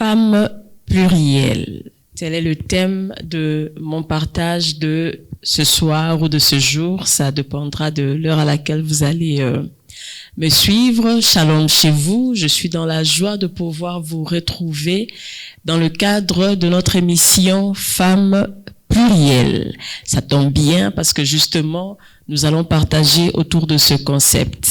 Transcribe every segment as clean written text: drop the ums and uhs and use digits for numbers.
Femme plurielle. Tel est le thème de mon partage de ce soir ou de ce jour. Ça dépendra de l'heure à laquelle vous allez me suivre. Shalom chez vous. Je suis dans la joie de pouvoir vous retrouver dans le cadre de notre émission Femme plurielle. Ça tombe bien parce que justement, nous allons partager autour de ce concept.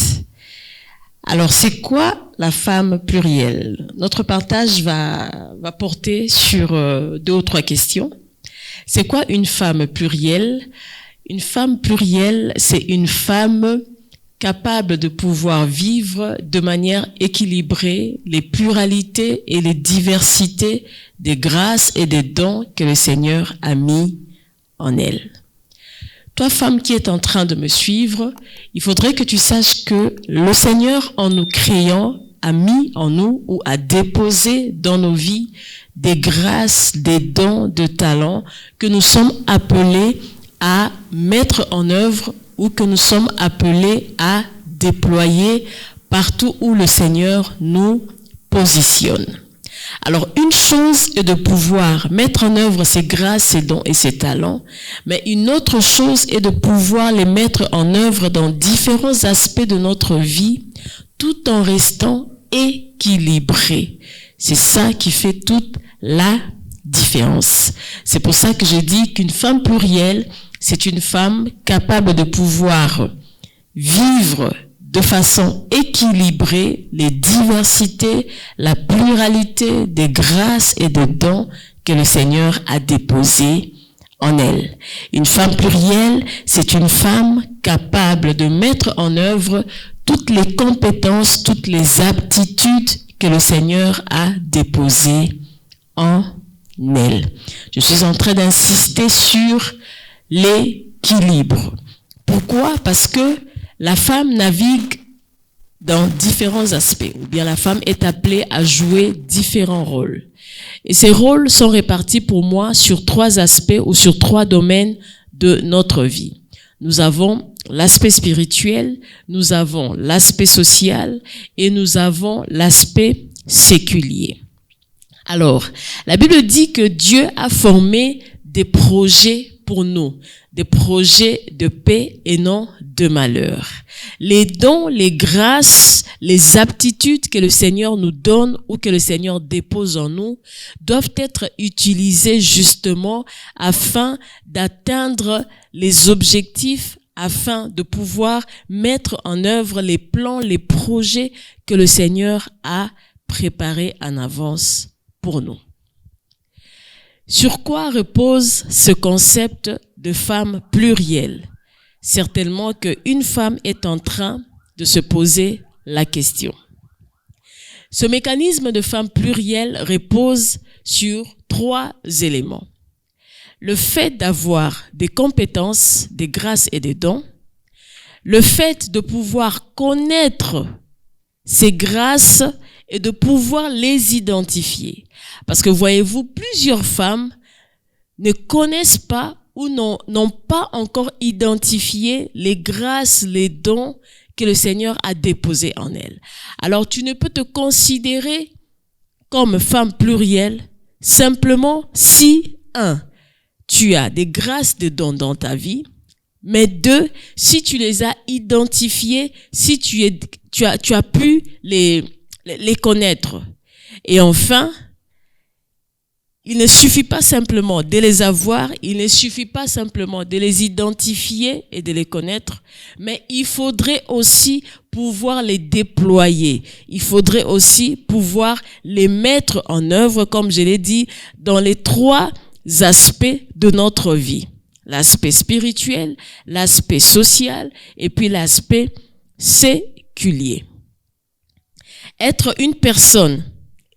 Alors, c'est quoi la femme plurielle? Notre partage va porter sur deux ou trois questions. C'est quoi une femme plurielle? Une femme plurielle, c'est une femme capable de pouvoir vivre de manière équilibrée les pluralités et les diversités des grâces et des dons que le Seigneur a mis en elle. Toi, femme qui est en train de me suivre, il faudrait que tu saches que le Seigneur, en nous créant, a mis en nous ou a déposé dans nos vies des grâces, des dons, de talents que nous sommes appelés à mettre en œuvre ou que nous sommes appelés à déployer partout où le Seigneur nous positionne. Alors, une chose est de pouvoir mettre en œuvre ces grâces, ces dons et ces talents, mais une autre chose est de pouvoir les mettre en œuvre dans différents aspects de notre vie, tout en restant équilibré. C'est ça qui fait toute la différence. C'est pour ça que je dis qu'une femme plurielle, c'est une femme capable de pouvoir vivre de façon équilibrée les diversités, la pluralité des grâces et des dons que le Seigneur a déposés en elle. Une femme plurielle, c'est une femme capable de mettre en œuvre toutes les compétences, toutes les aptitudes que le Seigneur a déposées en elle. Je suis en train d'insister sur l'équilibre. Pourquoi? Parce que la femme navigue dans différents aspects, ou bien la femme est appelée à jouer différents rôles. Et ces rôles sont répartis pour moi sur trois aspects ou sur trois domaines de notre vie. Nous avons l'aspect spirituel, nous avons l'aspect social et nous avons l'aspect séculier. Alors, la Bible dit que Dieu a formé des projets pour nous, des projets de paix et non de malheur. Les dons, les grâces, les aptitudes que le Seigneur nous donne ou que le Seigneur dépose en nous doivent être utilisés justement afin d'atteindre les objectifs, afin de pouvoir mettre en œuvre les plans, les projets que le Seigneur a préparés en avance pour nous. Sur quoi repose ce concept de femme plurielle? Certainement qu'une femme est en train de se poser la question. Ce mécanisme de femme plurielle repose sur trois éléments. Le fait d'avoir des compétences, des grâces et des dons, le fait de pouvoir connaître ces grâces et de pouvoir les identifier. Parce que voyez-vous, plusieurs femmes ne connaissent pas ou n'ont pas encore identifié les grâces, les dons que le Seigneur a déposés en elles. Alors tu ne peux te considérer comme femme plurielle simplement si, 1, tu as des grâces, des dons dans ta vie, mais 2, si tu les as identifiés, si tu as pu les connaître. Et enfin, il ne suffit pas simplement de les avoir, il ne suffit pas simplement de les identifier et de les connaître, mais il faudrait aussi pouvoir les déployer. Il faudrait aussi pouvoir les mettre en œuvre, comme je l'ai dit, dans les trois aspects de notre vie. L'aspect spirituel, l'aspect social et puis l'aspect séculier. Être une personne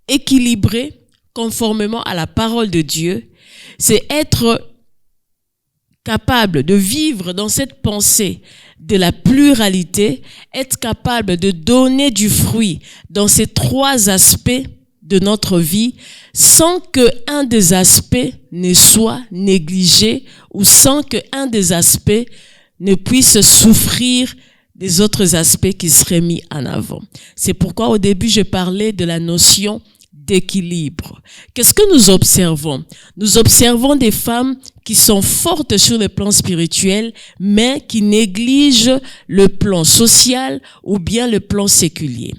équilibrée conformément à la parole de Dieu, c'est être capable de vivre dans cette pensée de la pluralité, être capable de donner du fruit dans ces trois aspects de notre vie sans que un des aspects ne soit négligé ou sans que un des aspects ne puisse souffrir des autres aspects qui seraient mis en avant. C'est pourquoi au début je parlais de la notion d'équilibre. Qu'est-ce que nous observons? Nous observons des femmes qui sont fortes sur le plan spirituel, mais qui négligent le plan social ou bien le plan séculier.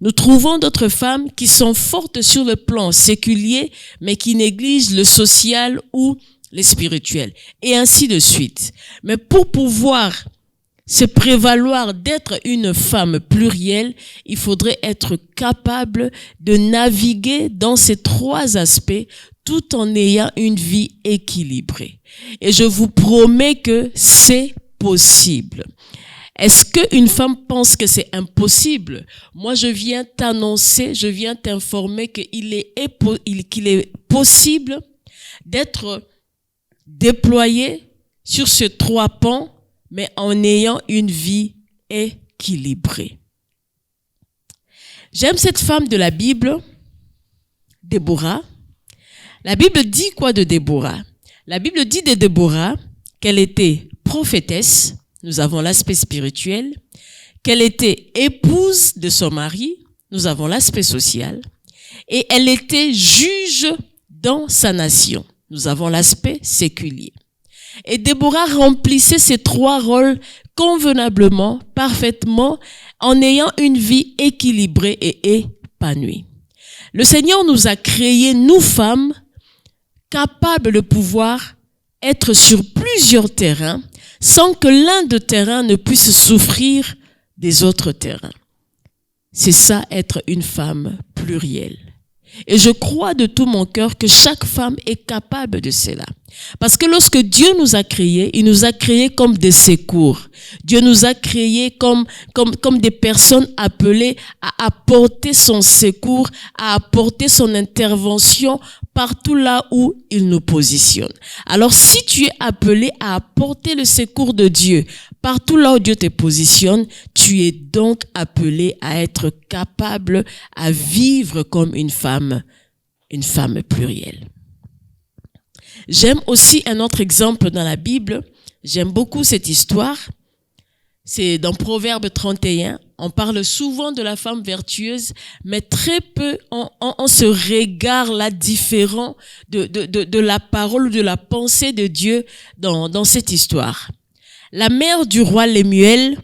Nous trouvons d'autres femmes qui sont fortes sur le plan séculier, mais qui négligent le social ou le spirituel, et ainsi de suite. Mais pour pouvoir se prévaloir d'être une femme plurielle, il faudrait être capable de naviguer dans ces trois aspects tout en ayant une vie équilibrée. Et je vous promets que c'est possible. Est-ce qu'une femme pense que c'est impossible? Moi, je viens t'annoncer, je viens t'informer qu'il est possible d'être déployé sur ces trois pans, mais en ayant une vie équilibrée. J'aime cette femme de la Bible, Déborah. La Bible dit quoi de Déborah? La Bible dit de Déborah qu'elle était prophétesse, nous avons l'aspect spirituel, qu'elle était épouse de son mari, nous avons l'aspect social, et elle était juge dans sa nation, nous avons l'aspect séculier. Et Déborah remplissait ces trois rôles convenablement, parfaitement, en ayant une vie équilibrée et épanouie. Le Seigneur nous a créés, nous femmes, capables de pouvoir être sur plusieurs terrains sans que l'un des terrains ne puisse souffrir des autres terrains. C'est ça, être une femme plurielle. Et je crois de tout mon cœur que chaque femme est capable de cela. Parce que lorsque Dieu nous a créés, il nous a créés comme des secours. Dieu nous a créés comme des personnes appelées à apporter son secours, à apporter son intervention partout là où il nous positionne. Alors si tu es appelé à apporter le secours de Dieu partout là où Dieu te positionne, tu es donc appelé à être capable à vivre comme une femme plurielle. J'aime aussi un autre exemple dans la Bible. J'aime beaucoup cette histoire. C'est dans Proverbe 31. On parle souvent de la femme vertueuse, mais très peu on se regarde là différent de la parole ou de la pensée de Dieu dans cette histoire. La mère du roi Lemuel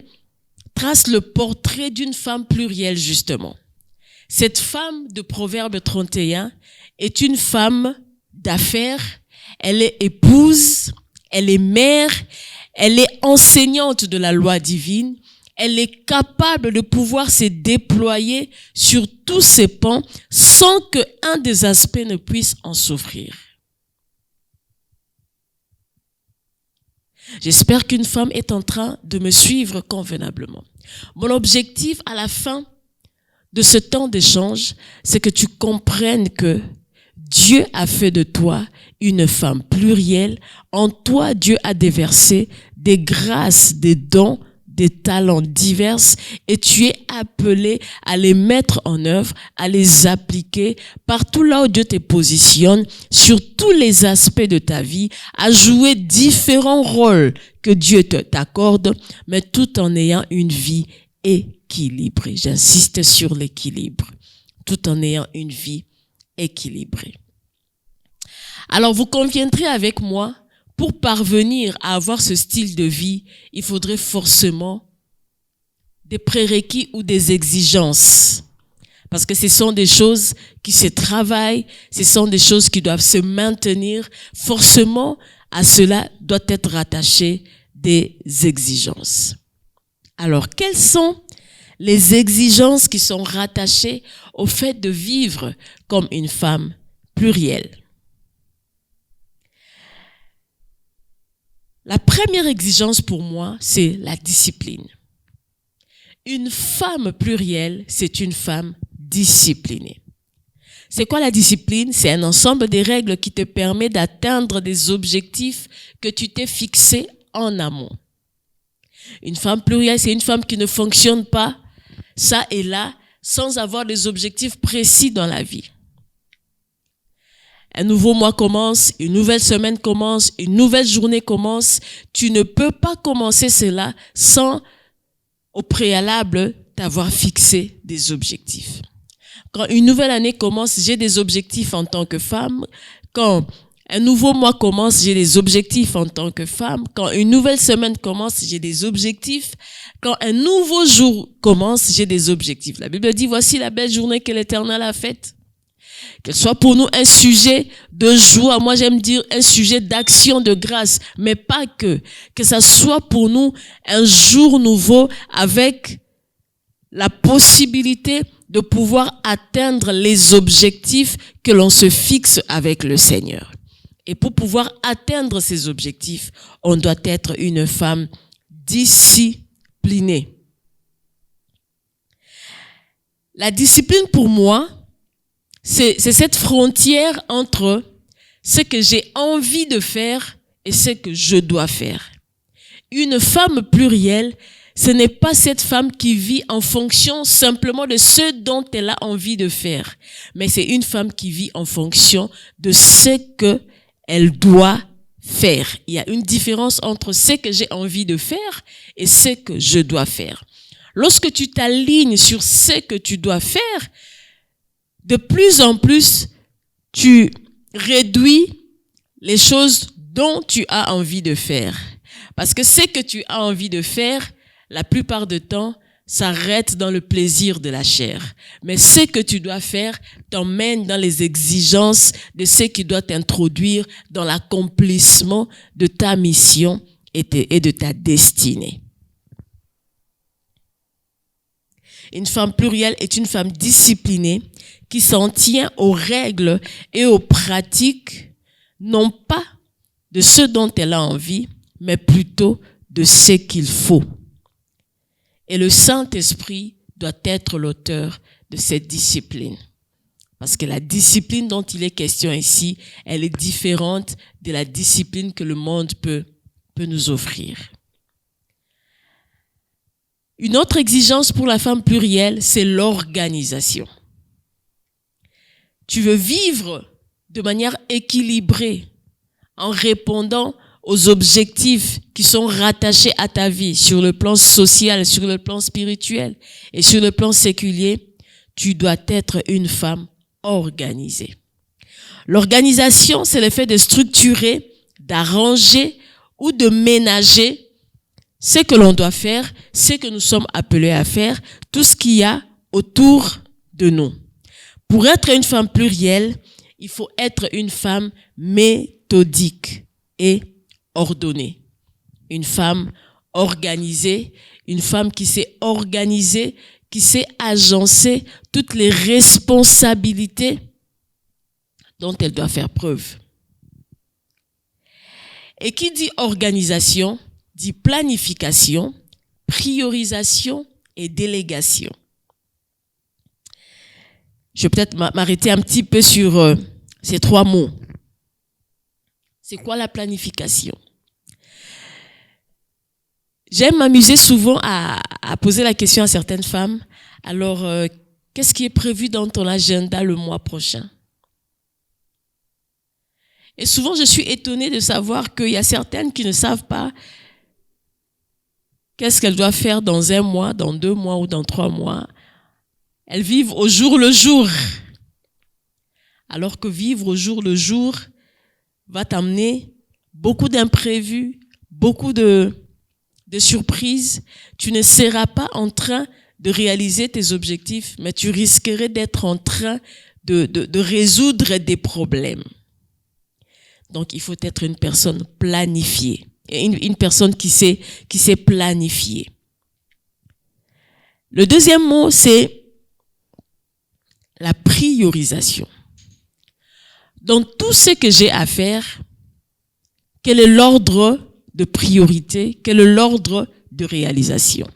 trace le portrait d'une femme plurielle, justement. Cette femme de Proverbe 31 est une femme d'affaires. Elle est épouse, elle est mère, elle est enseignante de la loi divine, elle est capable de pouvoir se déployer sur tous ces pans sans qu'un des aspects ne puisse en souffrir. J'espère qu'une femme est en train de me suivre convenablement. Mon objectif à la fin de ce temps d'échange, c'est que tu comprennes que Dieu a fait de toi une femme plurielle. En toi, Dieu a déversé des grâces, des dons, des talents divers et tu es appelé à les mettre en œuvre, à les appliquer partout là où Dieu te positionne, sur tous les aspects de ta vie, à jouer différents rôles que Dieu t'accorde, mais tout en ayant une vie équilibrée. J'insiste sur l'équilibre. Tout en ayant une vie équilibrée. Alors, vous conviendrez avec moi, pour parvenir à avoir ce style de vie, il faudrait forcément des prérequis ou des exigences. Parce que ce sont des choses qui se travaillent, ce sont des choses qui doivent se maintenir. Forcément, à cela doit être rattaché des exigences. Alors, quelles sont les exigences qui sont rattachées au fait de vivre comme une femme plurielle? La première exigence pour moi, c'est la discipline. Une femme plurielle, c'est une femme disciplinée. C'est quoi la discipline? C'est un ensemble de règles qui te permet d'atteindre des objectifs que tu t'es fixés en amont. Une femme plurielle, c'est une femme qui ne fonctionne pas ça et là sans avoir des objectifs précis dans la vie. Un nouveau mois commence, une nouvelle semaine commence, une nouvelle journée commence. Tu ne peux pas commencer cela sans, au préalable, t'avoir fixé des objectifs. Quand une nouvelle année commence, j'ai des objectifs en tant que femme. Quand un nouveau mois commence, j'ai des objectifs en tant que femme. Quand une nouvelle semaine commence, j'ai des objectifs. Quand un nouveau jour commence, j'ai des objectifs. La Bible dit, voici la belle journée que l'Éternel a faite. Qu'elle soit pour nous un sujet de joie, moi j'aime dire un sujet d'action de grâce, mais pas que ça soit pour nous un jour nouveau avec la possibilité de pouvoir atteindre les objectifs que l'on se fixe avec le Seigneur. Et pour pouvoir atteindre ces objectifs, on doit être une femme disciplinée. La discipline pour moi, c'est cette frontière entre ce que j'ai envie de faire et ce que je dois faire. Une femme plurielle, ce n'est pas cette femme qui vit en fonction simplement de ce dont elle a envie de faire, mais c'est une femme qui vit en fonction de ce qu'elle doit faire. Il y a une différence entre ce que j'ai envie de faire et ce que je dois faire. Lorsque tu t'alignes sur ce que tu dois faire, de plus en plus, tu réduis les choses dont tu as envie de faire. Parce que ce que tu as envie de faire, la plupart du temps, s'arrête dans le plaisir de la chair. Mais ce que tu dois faire t'emmène dans les exigences de ce qui doit t'introduire dans l'accomplissement de ta mission et de ta destinée. Une femme plurielle est une femme disciplinée qui s'en tient aux règles et aux pratiques, non pas de ce dont elle a envie, mais plutôt de ce qu'il faut. Et le Saint-Esprit doit être l'auteur de cette discipline. Parce que la discipline dont il est question ici, elle est différente de la discipline que le monde peut nous offrir. Une autre exigence pour la femme plurielle, c'est l'organisation. Tu veux vivre de manière équilibrée en répondant aux objectifs qui sont rattachés à ta vie sur le plan social, sur le plan spirituel et sur le plan séculier, tu dois être une femme organisée. L'organisation, c'est le fait de structurer, d'arranger ou de ménager ce que l'on doit faire, ce que nous sommes appelés à faire, tout ce qu'il y a autour de nous. Pour être une femme plurielle, il faut être une femme méthodique et ordonnée. Une femme organisée, une femme qui sait organiser, qui sait agencer toutes les responsabilités dont elle doit faire preuve. Et qui dit organisation, dit planification, priorisation et délégation. Je vais peut-être m'arrêter un petit peu sur ces trois mots. C'est quoi la planification? J'aime m'amuser souvent à poser la question à certaines femmes. Alors, qu'est-ce qui est prévu dans ton agenda le mois prochain? Et souvent, je suis étonnée de savoir qu'il y a certaines qui ne savent pas qu'est-ce qu'elles doivent faire dans 1 mois, dans 2 mois ou dans 3 mois. Elles vivent au jour le jour. Alors que vivre au jour le jour va t'amener beaucoup d'imprévus, beaucoup de surprises. Tu ne seras pas en train de réaliser tes objectifs, mais tu risquerais d'être en train de résoudre des problèmes. Donc, il faut être une personne planifiée, une personne qui sait planifier. Le deuxième mot, c'est la priorisation. Dans tout ce que j'ai à faire, quel est l'ordre de priorité? Quel est l'ordre de réalisation?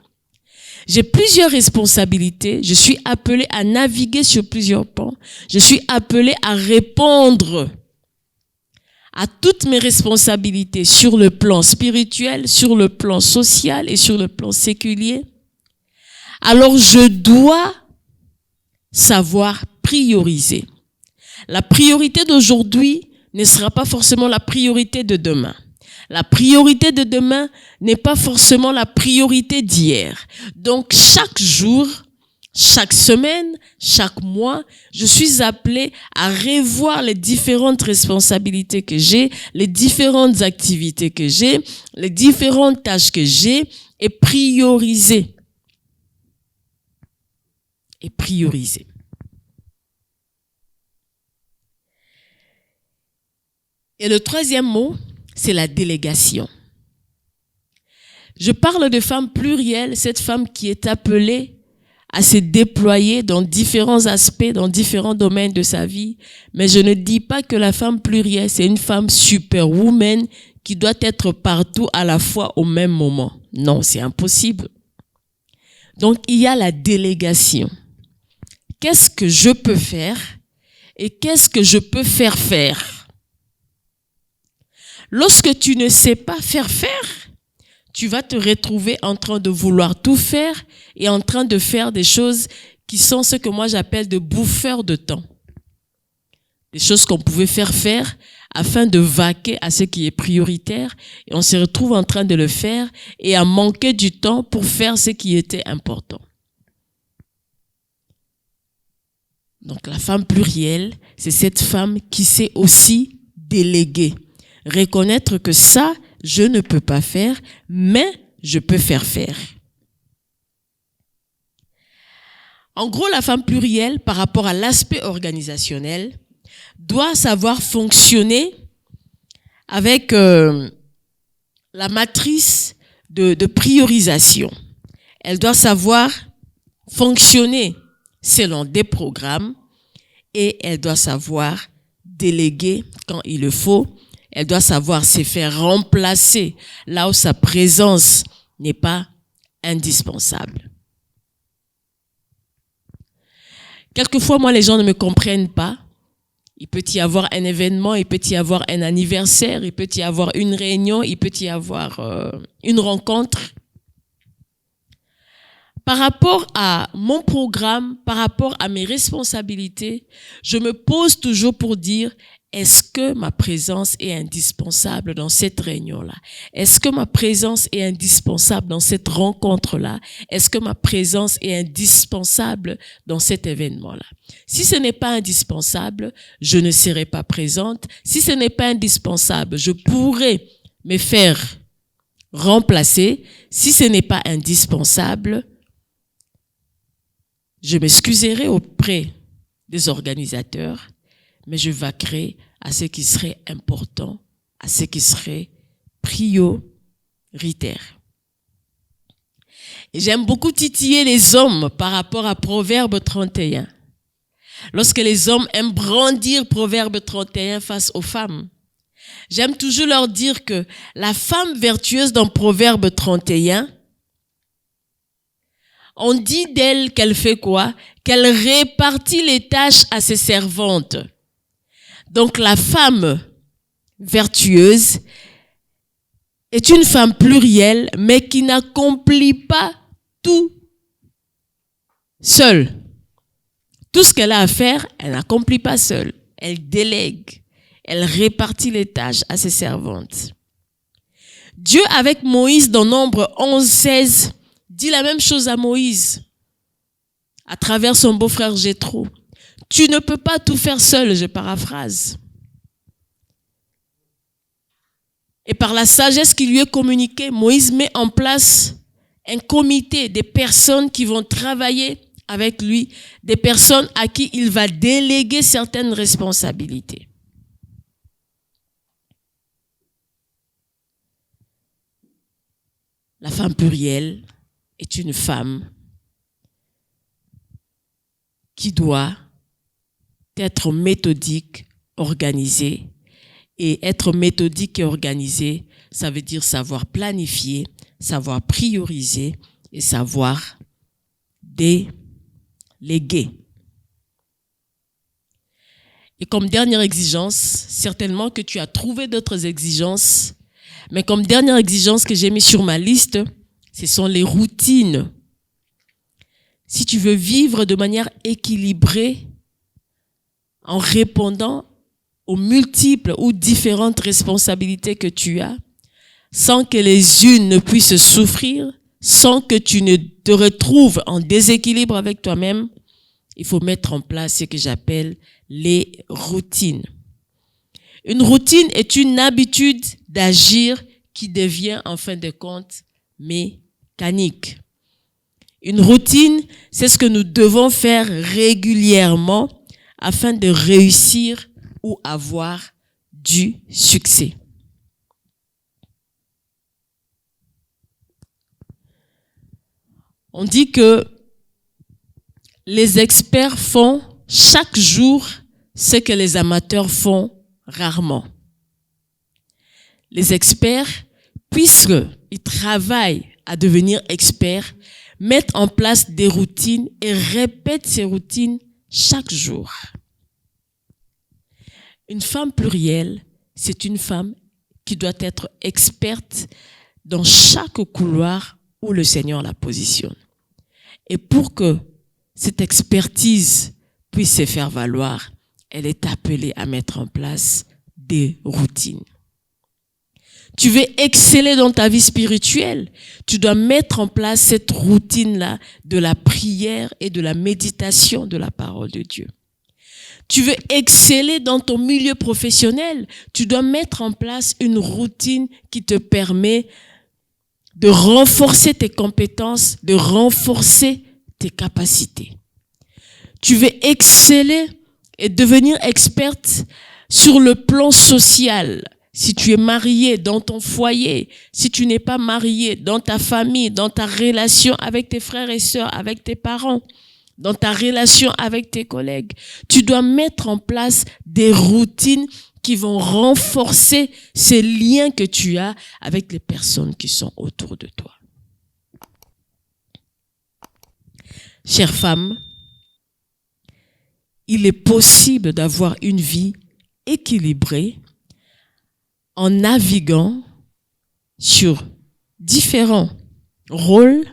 J'ai plusieurs responsabilités. Je suis appelée à naviguer sur plusieurs pans. Je suis appelée à répondre à toutes mes responsabilités sur le plan spirituel, sur le plan social et sur le plan séculier. Alors je dois savoir prioriser. La priorité d'aujourd'hui ne sera pas forcément la priorité de demain. La priorité de demain n'est pas forcément la priorité d'hier. Donc chaque jour, Chaque semaine, chaque mois, je suis appelée à revoir les différentes responsabilités que j'ai, les différentes activités que j'ai, les différentes tâches que j'ai et prioriser. Et prioriser. Et le troisième mot, c'est la délégation. Je parle de femme plurielle, cette femme qui est appelée à se déployer dans différents aspects, dans différents domaines de sa vie. Mais je ne dis pas que la femme plurielle, c'est une femme superwoman qui doit être partout à la fois au même moment. Non, c'est impossible. Donc, il y a la délégation. Qu'est-ce que je peux faire et qu'est-ce que je peux faire faire? Lorsque tu ne sais pas faire, tu vas te retrouver en train de vouloir tout faire et en train de faire des choses qui sont ce que moi j'appelle de bouffeurs de temps. Des choses qu'on pouvait faire afin de vaquer à ce qui est prioritaire et on se retrouve en train de le faire et à manquer du temps pour faire ce qui était important. Donc la femme plurielle, c'est cette femme qui sait aussi déléguer, reconnaître que ça, je ne peux pas faire, mais je peux faire. En gros, la femme plurielle, par rapport à l'aspect organisationnel, doit savoir fonctionner avec la matrice de priorisation. Elle doit savoir fonctionner selon des programmes et elle doit savoir déléguer quand il le faut. Elle doit savoir se faire remplacer là où sa présence n'est pas indispensable. Quelquefois, moi, les gens ne me comprennent pas. Il peut y avoir un événement, il peut y avoir un anniversaire, il peut y avoir une réunion, il peut y avoir une rencontre. Par rapport à mon programme, par rapport à mes responsabilités, je me pose toujours pour dire, est-ce que ma présence est indispensable dans cette réunion-là? Est-ce que ma présence est indispensable dans cette rencontre-là? Est-ce que ma présence est indispensable dans cet événement-là? Si ce n'est pas indispensable, je ne serai pas présente. Si ce n'est pas indispensable, je pourrais me faire remplacer. Si ce n'est pas indispensable, je m'excuserai auprès des organisateurs, mais je vaquerai à ce qui serait important, à ce qui serait prioritaire. Et j'aime beaucoup titiller les hommes par rapport à Proverbe 31. Lorsque les hommes aiment brandir Proverbe 31 face aux femmes, j'aime toujours leur dire que la femme vertueuse dans Proverbe 31, on dit d'elle qu'elle fait quoi? Qu'elle répartit les tâches à ses servantes. Donc la femme vertueuse est une femme plurielle, mais qui n'accomplit pas tout seule. Tout ce qu'elle a à faire, elle n'accomplit pas seule. Elle délègue. Elle répartit les tâches à ses servantes. Dieu, avec Moïse, dans Nombre 11:16, dit la même chose à Moïse, à travers son beau-frère Jéthro. Tu ne peux pas tout faire seul, je paraphrase. Et par la sagesse qui lui est communiquée, Moïse met en place un comité, des personnes qui vont travailler avec lui, des personnes à qui il va déléguer certaines responsabilités. La femme plurielle est une femme qui doit être méthodique, organisée. Et être méthodique et organisée, ça veut dire savoir planifier, savoir prioriser et savoir déléguer. Et comme dernière exigence, certainement que tu as trouvé d'autres exigences, mais comme dernière exigence que j'ai mis sur ma liste, ce sont les routines. Si tu veux vivre de manière équilibrée, en répondant aux multiples ou différentes responsabilités que tu as, sans que les unes ne puissent souffrir, sans que tu ne te retrouves en déséquilibre avec toi-même, il faut mettre en place ce que j'appelle les routines. Une routine est une habitude d'agir qui devient en fin de compte mécanique. Une routine, c'est ce que nous devons faire régulièrement afin de réussir ou avoir du succès. On dit que les experts font chaque jour ce que les amateurs font rarement. Les experts, puisqu'ils travaillent à devenir experts, mettent en place des routines et répètent ces routines chaque jour. Une femme plurielle, c'est une femme qui doit être experte dans chaque couloir où le Seigneur la positionne. Et pour que cette expertise puisse se faire valoir, elle est appelée à mettre en place des routines. Tu veux exceller dans ta vie spirituelle, tu dois mettre en place cette routine-là de la prière et de la méditation de la parole de Dieu. Tu veux exceller dans ton milieu professionnel, tu dois mettre en place une routine qui te permet de renforcer tes compétences, de renforcer tes capacités. Tu veux exceller et devenir experte sur le plan social. Si tu es marié dans ton foyer, si tu n'es pas marié dans ta famille, dans ta relation avec tes frères et sœurs, avec tes parents, dans ta relation avec tes collègues, tu dois mettre en place des routines qui vont renforcer ces liens que tu as avec les personnes qui sont autour de toi. Chères femmes, il est possible d'avoir une vie équilibrée en naviguant sur différents rôles,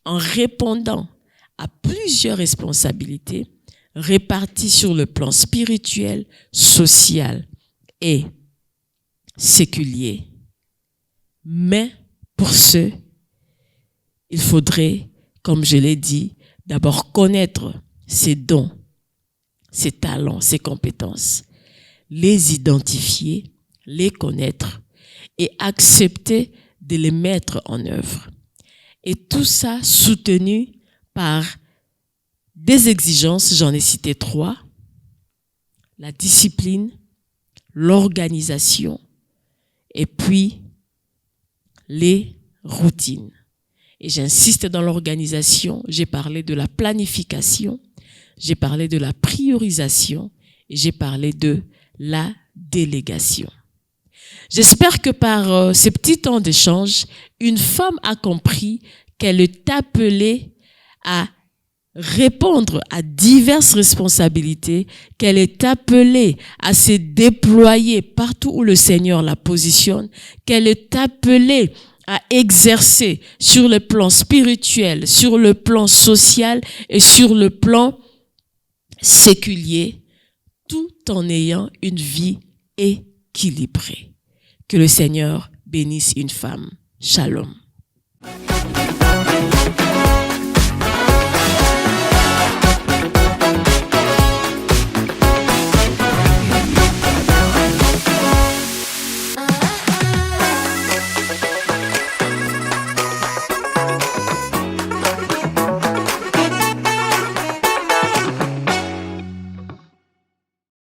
en répondant à plusieurs responsabilités réparties sur le plan spirituel, social et séculier. Mais pour ce, il faudrait, comme je l'ai dit, d'abord connaître ses dons, ses talents, ses compétences, les identifier, les connaître et accepter de les mettre en œuvre. Et tout ça soutenu par des exigences, j'en ai cité 3, la discipline, l'organisation et puis les routines. Et j'insiste dans l'organisation, j'ai parlé de la planification, j'ai parlé de la priorisation et j'ai parlé de la délégation. J'espère que par ces petits temps d'échange, une femme a compris qu'elle est appelée à répondre à diverses responsabilités, qu'elle est appelée à se déployer partout où le Seigneur la positionne, qu'elle est appelée à exercer sur le plan spirituel, sur le plan social et sur le plan séculier, tout en ayant une vie équilibrée. Que le Seigneur bénisse une femme. Shalom.